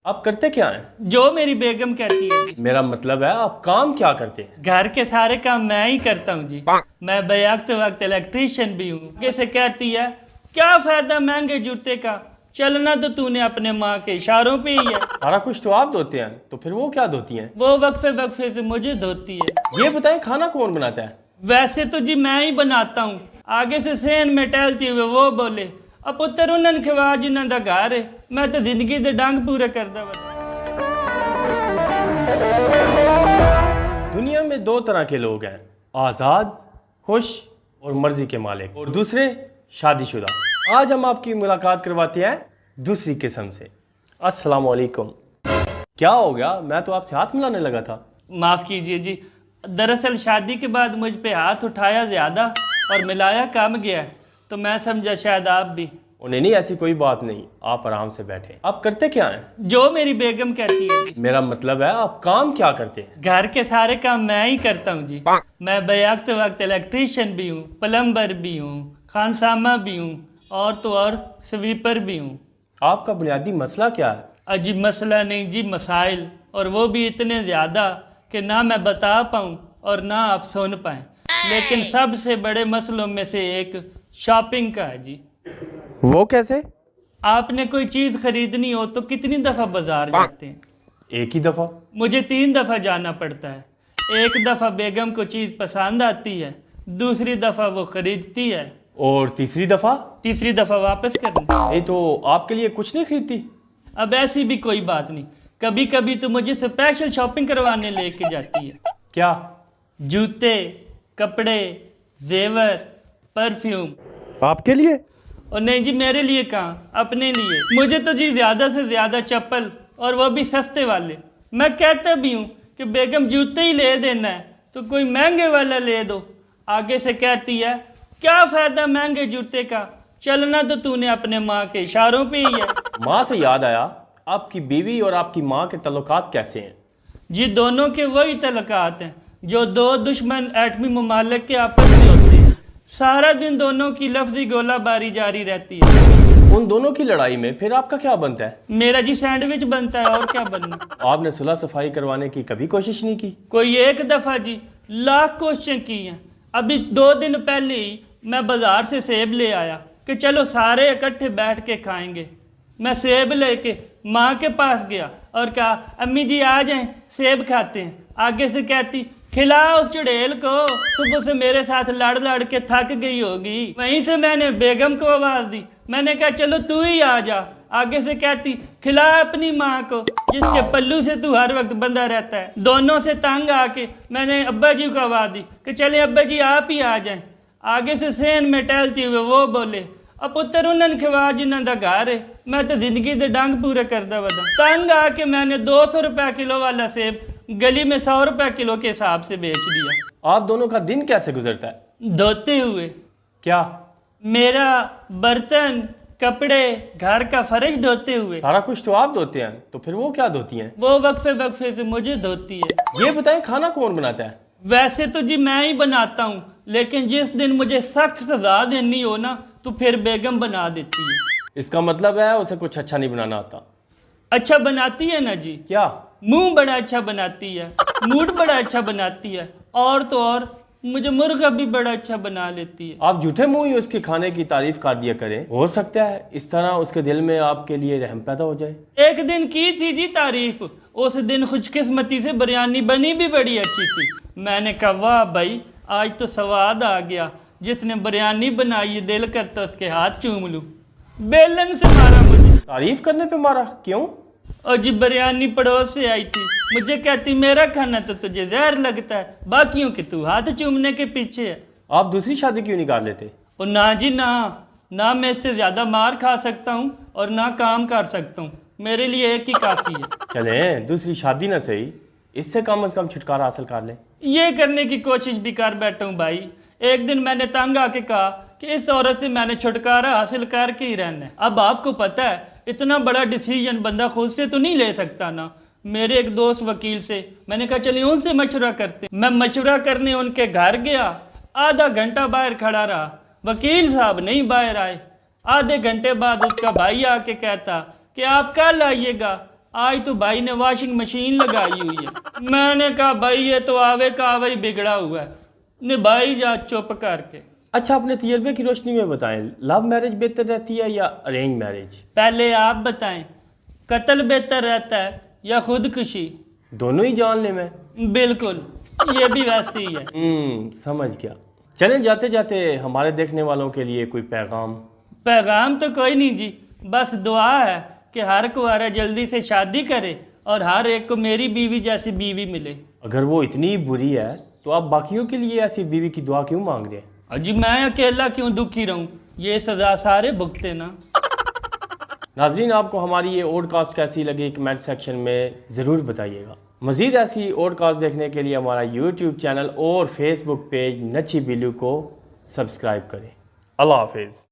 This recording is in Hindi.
आप करते क्या हैं? जो मेरी बेगम कहती है जी। मेरा मतलब है आप काम क्या करते हैं? घर के सारे काम मैं ही करता हूँ जी। मैं बेवक्त वक्त इलेक्ट्रीशियन भी हूँ। कैसे कहती है, क्या फायदा महंगे जूते का, चलना तो तूने अपने माँ के इशारों पे ही है। सारा कुछ तो आप धोते हैं, तो फिर वो क्या धोती हैं? वो वक्फे वक्फे से मुझे धोती है। ये बताएं, खाना कौन बनाता है? वैसे तो जी मैं ही बनाता हूँ। आगे से सेन में टहलती हुए वो बोले, अब पुत्र उन्होंने खवा जिन्हों का घर है, मैं तो जिंदगी के डंग पूरे करता वा। दुनिया में दो तरह के लोग हैं, आज़ाद, खुश और मर्जी के मालिक, और दूसरे शादीशुदा। आज हम आपकी मुलाकात करवाते हैं दूसरी किस्म से। अस्सलाम वालेकुम। क्या हो गया? मैं तो आपसे हाथ मिलाने लगा था। माफ़ कीजिए जी, दरअसल शादी के बाद मुझ पे हाथ उठाया ज़्यादा और मिलाया कम गया, तो मैं समझा शायद आप भी। उन्हें नहीं, ऐसी कोई बात नहीं, आप आराम से बैठे। आप करते क्या हैं? जो मेरी बेगम कहती है जी। मेरा मतलब है आप काम क्या करते हैं? घर के सारे काम मैं ही करता हूँ जी। मैं बेवक्त वक्त इलेक्ट्रीशियन भी हूँ, प्लम्बर भी हूँ, खानसामा भी हूँ, और तो और स्वीपर भी हूँ। आपका बुनियादी मसला क्या है? अजी मसला नहीं जी, मसाइल, और वो भी इतने ज़्यादा कि ना मैं बता पाऊँ और ना आप सुन पाएँ। लेकिन सबसे बड़े मसलों में से एक शॉपिंग का है जी। वो कैसे? आपने कोई चीज़ खरीदनी हो तो कितनी दफ़ा बाजार जाते हैं? एक ही दफ़ा। मुझे 3 दफ़ा जाना पड़ता है। एक दफ़ा बेगम को चीज़ पसंद आती है, दूसरी दफ़ा वो खरीदती है, और तीसरी दफ़ा? तीसरी दफ़ा वापस करनी। ये तो आपके लिए कुछ नहीं खरीदती? अब ऐसी भी कोई बात नहीं, कभी कभी तो मुझे स्पेशल शॉपिंग करवाने लेके जाती है। क्या? जूते, कपड़े, जेवर, परफ्यूम। आपके लिए? और नहीं जी, मेरे लिए कहाँ, अपने लिए। मुझे तो जी ज़्यादा से ज़्यादा चप्पल, और वो भी सस्ते वाले। मैं कहता भी हूँ कि बेगम जूते ही ले देना है तो कोई महंगे वाला ले दो। आगे से कहती है, क्या फ़ायदा महंगे जूते का, चलना तो तूने अपने माँ के इशारों पे ही है। माँ से याद आया, आपकी बीवी और आपकी माँ के तल्लुकात कैसे हैं? जी दोनों के वही तल्लुकात हैं जो दो दुश्मन एटमी ममालिक के आपस में होते हैं। सारा दिन दोनों की लफ्जी गोलाबारी जारी रहती है। उन दोनों की लड़ाई में फिर आपका क्या बनता है? मेरा जी सैंडविच बनता है, और क्या बनना। आपने सुलह सफाई करवाने की कभी कोशिश नहीं की? कोई एक दफ़ा जी, लाख कोशिशें की हैं। अभी 2 दिन पहले ही मैं बाज़ार से सेब ले आया कि चलो सारे इकट्ठे बैठ के खाएंगे। मैं सेब लेके माँ के पास गया और कहा, अम्मी जी आ जाएं, सेब खाते हैं। आगे से कहती, खिला उस चुड़ैल को, सुबह से मेरे साथ लड़ लड़ के थक गई होगी। वहीं से मैंने बेगम को आवाज़ दी, मैंने कहा चलो तू ही आ जा। आगे से कहती, खिला अपनी माँ को जिसके पल्लू से तू हर वक्त बंधा रहता है। दोनों से तंग आके मैंने अब्बा जी को आवाज़ दी कि चले अब्बा जी आप ही आ जाएं। आगे से सेन में टहलती हुए वो बोले, अब पुत्र उन्होंने खवा जिन्हों का घर है, मैं तो जिंदगी के डंग पूरे करदा वदा। तंग आके मैंने 200 रुपये किलो वाला सेब गली में 100 रुपये किलो के हिसाब से बेच दिया। आप दोनों का दिन कैसे गुजरता है? धोते हुए। क्या? मेरा बर्तन, कपड़े, घर का फर्श धोते हुए। सारा कुछ तो आप धोते हैं, तो फिर वो क्या धोती हैं? वो वक्फे वक्फे से मुझे धोती है। ये बताएं, खाना कौन बनाता है? वैसे तो जी मैं ही बनाता हूँ, लेकिन जिस दिन मुझे सख्त सजा देनी हो ना, तो फिर बेगम बना देती है। इसका मतलब है उसे कुछ अच्छा नहीं बनाना आता। अच्छा बनाती है ना जी। क्या? मुंह बड़ा अच्छा बनाती है, मूड बड़ा अच्छा बनाती है, और तो और मुझे मुर्गा भी बड़ा अच्छा बना लेती है। आप झूठे मुंह ही उसके खाने की तारीफ कर दिया करें, हो सकता है इस तरह उसके दिल में आपके लिए रहम पैदा हो जाए। एक दिन की थी जी तारीफ, उस दिन खुशकिस्मती से बिरयानी बनी भी बड़ी अच्छी थी। मैंने कहा वाह भाई, आज तो स्वाद आ गया, जिसने बिरयानी बनाई है दिल करता उसके हाथ चूम लूं। बेलन से मारा मुझे। तारीफ करने पे मारा? क्यों? और जी बिरयानी पड़ोस से आई थी, मुझे कहती मेरा खाना तो तुझे जहर लगता है, बाकियों के तू हाथ चूमने के पीछे है। आप दूसरी शादी क्यों नहीं कर लेते? और ना जी ना, ना मैं इससे ज़्यादा मार खा सकता हूँ और ना काम कर सकता हूँ। मेरे लिए एक ही काफ़ी है। चलें, दूसरी शादी ना सही, इससे कम से कम छुटकारा हासिल कर लें। ये करने की कोशिश भी कर बैठा हूँ भाई। एक दिन मैंने तंग आके कहा कि इस औरत से मैंने छुटकारा हासिल करके ही रहना है। अब आपको पता है, इतना बड़ा डिसीजन बंदा खुद से तो नहीं ले सकता ना। मेरे एक दोस्त वकील से मैंने कहा चलिए उनसे मशवरा करते। मैं मशवरा करने उनके घर गया, आधा घंटा बाहर खड़ा रहा, वकील साहब नहीं बाहर आए। आधे घंटे बाद उसका भाई आके कहता कि आप कल आइएगा, आज तो भाई ने वॉशिंग मशीन लगाई हुई है। मैंने कहा भाई ये तो आवे का आवे ही बिगड़ा हुआ है। ने भाई जा चुप करके। अच्छा, अपने तजर्बे की रोशनी में बताएं, लव मैरिज बेहतर रहती है या अरेंज मैरिज? पहले आप बताएं, कत्ल बेहतर रहता है या खुदकुशी? दोनों ही जान ले मैं। बिल्कुल, ये भी वैसे ही है। समझ गया। चलें, जाते जाते हमारे देखने वालों के लिए कोई पैगाम? पैगाम तो कोई नहीं जी, बस दुआ है कि हर कुंवारा जल्दी से शादी करे और हर एक को मेरी बीवी जैसी बीवी मिले। अगर वो इतनी बुरी है तो आप बाकियों के लिए ऐसी बीवी की दुआ क्यों मांग रहे हैं? अजी मैं अकेला क्यों दुखी रहूं, ये सजा सारे भुगते ना। नाजरीन, आपको हमारी ये ऑडकास्ट कैसी लगी कमेंट सेक्शन में ज़रूर बताइएगा। मज़ीद ऐसी ऑडकास्ट देखने के लिए हमारा यूट्यूब चैनल और फेसबुक पेज नच्छी बिल्लू को सब्सक्राइब करें। अल्लाह हाफिज़।